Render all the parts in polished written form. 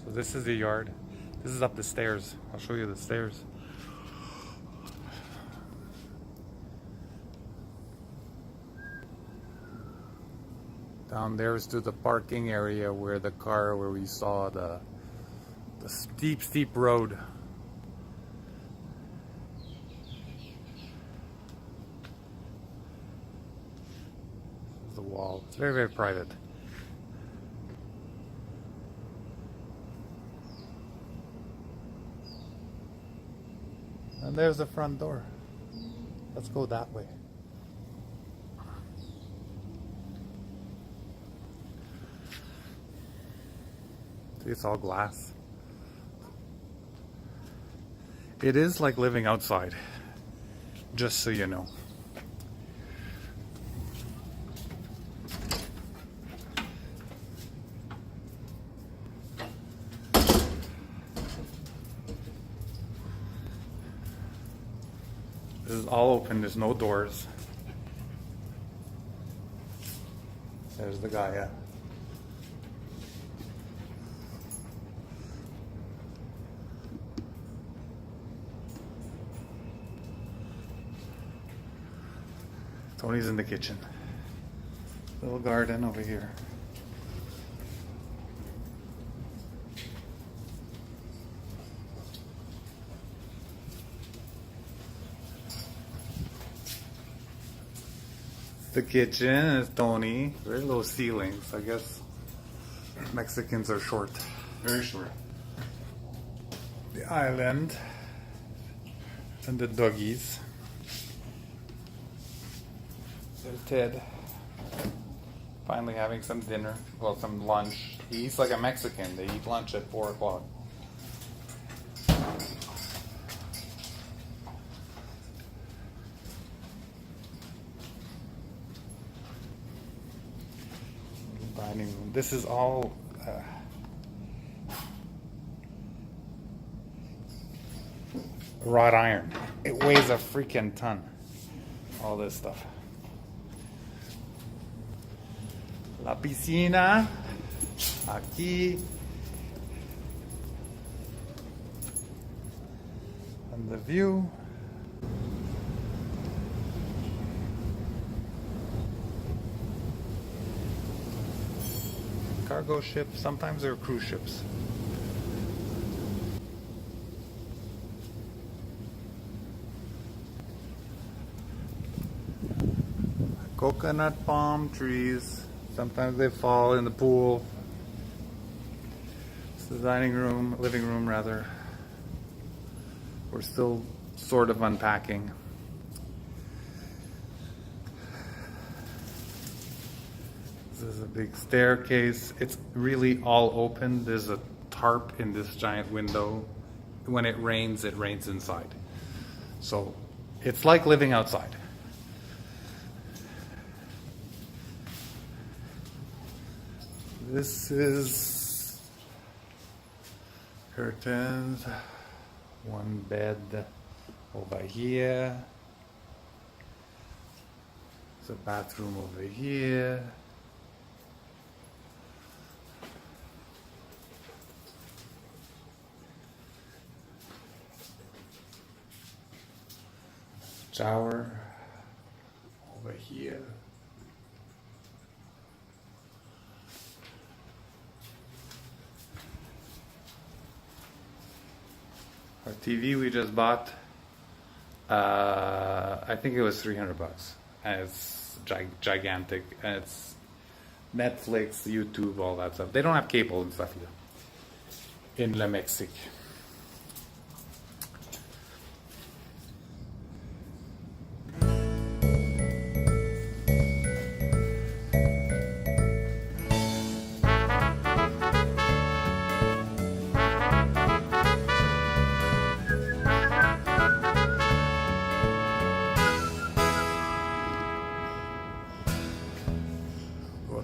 So this is the yard. This is up the stairs. I'll show you the stairs. Down there is to the parking area where we saw the steep road. This is the wall. It's very private. And there's the front door. Let's go that way. See, it's all glass. It is like living outside, just so you know. This is all open, there's no doors. There's the guy, yeah. Tony's in the kitchen. Little garden over here. The kitchen is Tony. Very low ceilings. I guess Mexicans are short. Very short. The island and the doggies. There's Ted. Finally having some dinner. Well, some lunch. He eats like a Mexican. They eat lunch at 4 o'clock. Dining room. This is all wrought iron. It weighs a freaking ton. All this stuff. La piscina, aquí, and the view. Cargo ship, sometimes they're cruise ships. Coconut palm trees. Sometimes they fall in the pool. It's the dining room, living room rather. We're still sort of unpacking. This is a big staircase. It's really all open. There's a tarp in this giant window. When it rains inside. So it's like living outside. This is curtains, one bed over here, there's a bathroom over here, shower over here. Our TV we just bought, I think it was $300, and it's gigantic, and it's Netflix, YouTube, all that stuff. They don't have cable and stuff here in La Mexique.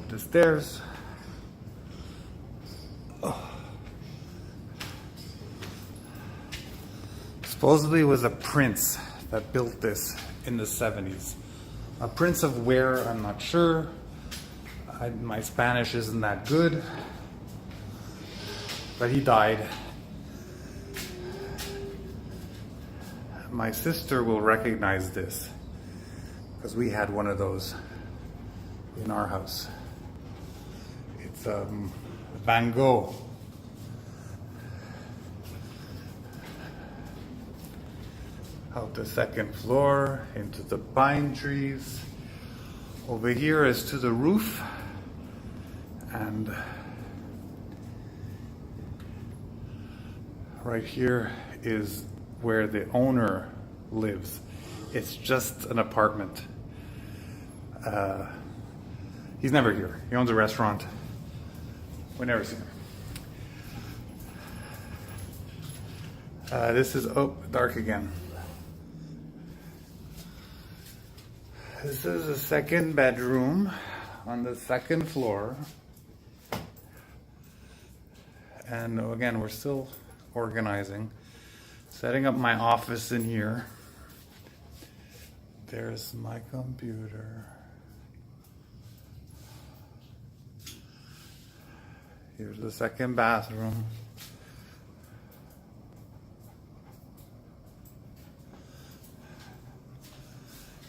The stairs. Oh. Supposedly it was a prince that built this in the 70s. A prince of where, I'm not sure. My Spanish isn't that good. but he died. My sister will recognize this because we had one of those in our house. It's Van Gogh. Out the second floor into the pine trees. Over here is to the roof, and right here is where the owner lives. It's just an apartment. He's never here. He owns a restaurant. We never see him. This is, oh, dark again. This is the second bedroom on the second floor. And again, we're still organizing. Setting up my office in here. There's my computer. Here's the second bathroom.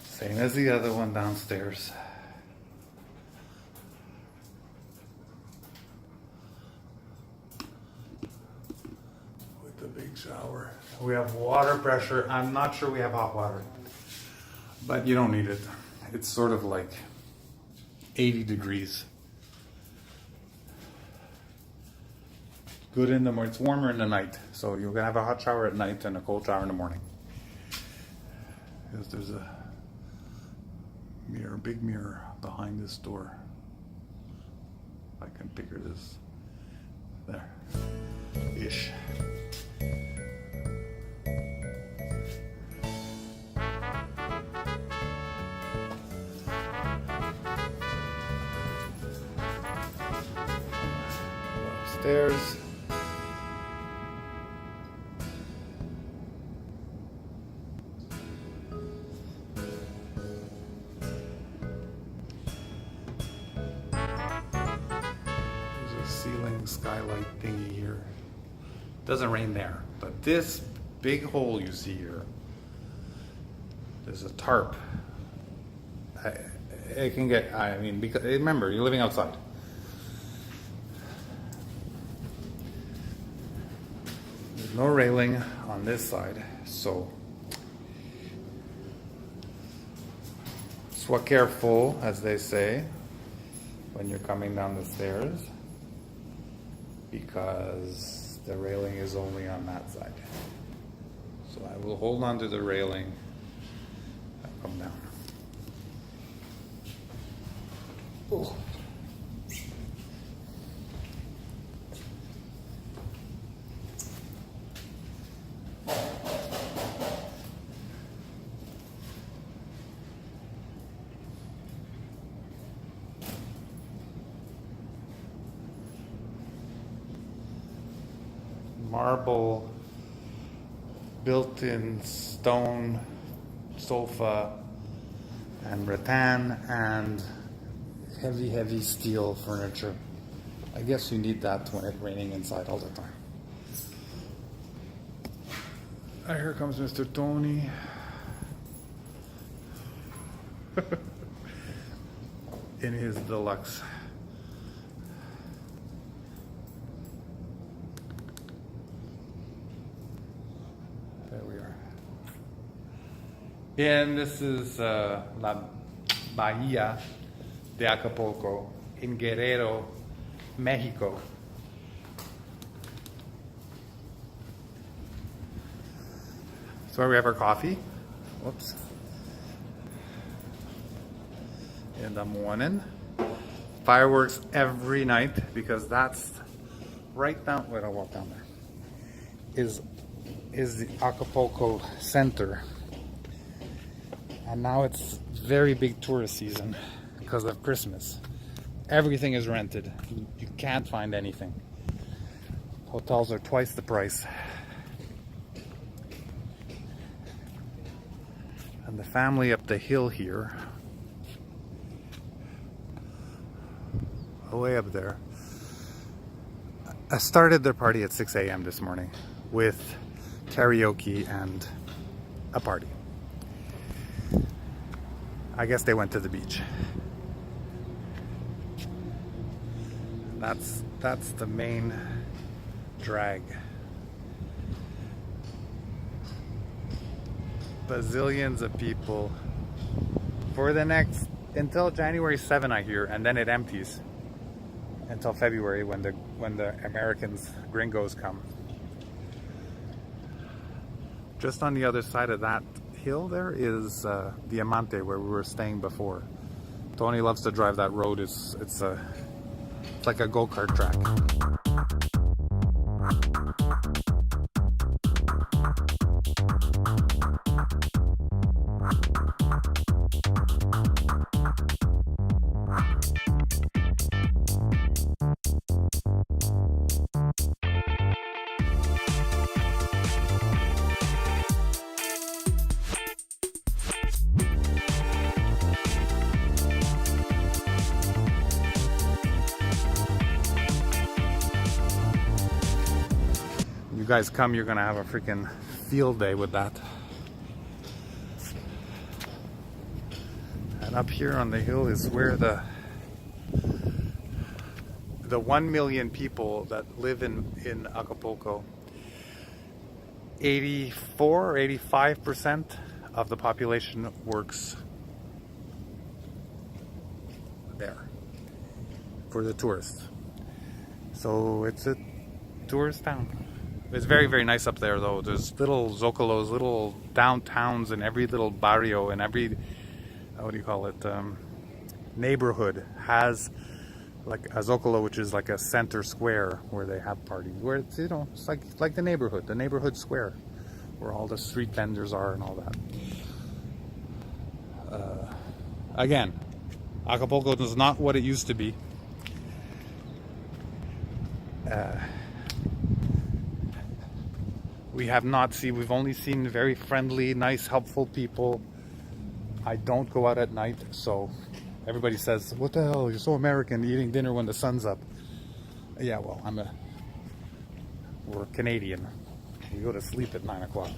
Same as the other one downstairs. With the big shower. We have water pressure. I'm not sure we have hot water, but you don't need it. It's sort of like 80 degrees. Good in the morning. It's warmer in the night, so you're gonna have a hot shower at night and a cold shower in the morning. There's a mirror, big mirror behind this door. I can figure this there ish. Upstairs. Ceiling skylight thingy here. Doesn't rain there, but this big hole you see here, there's a tarp. It can get, I mean, because remember, you're living outside. There's no railing on this side, so sois careful, as they say, when you're coming down the stairs, because the railing is only on that side. So I will hold on to the railing and come down. Oh. Marble, built-in stone sofa and rattan and heavy steel furniture. I guess you need that when it's raining inside all the time. Here comes Mr. Tony. In his deluxe. There we are. And this is La Bahía de Acapulco in Guerrero, Mexico. That's where we have our coffee. Whoops. In the morning. Fireworks every night, because that's right down where I walk down there. Is the Acapulco Center. And now it's very big tourist season because of Christmas. Everything is rented. You can't find anything. Hotels are twice the price. And the family up the hill here, way up there, started their party at 6 a.m. this morning with karaoke and a party. I guess they went to the beach. That's the main drag. Bazillions of people for the next until January 7, I hear, and then it empties until February when the Americans, gringos, come. Just on the other side of that hill there is Diamante, where we were staying before. Tony loves to drive that road. It's like a go-kart track. You guys come, you're gonna have a freaking field day with that. And up here on the hill is where the 1 million people that live in Acapulco, 84 or 85% of the population works there for the tourists. So it's a tourist town. It's very, very nice up there, though. There's little zocolos, little downtowns in every little barrio, and every, what do you call it, neighborhood has like a zocolo, which is like a center square where they have parties, where it's, you know, it's like the neighborhood square, where all the street vendors are and all that. Again, Acapulco is not what it used to be. We've only seen very friendly, nice, helpful people. I don't go out at night, so everybody says, what the hell, you're so American, eating dinner when the sun's up. Yeah, well, we're Canadian. We go to sleep at 9 o'clock.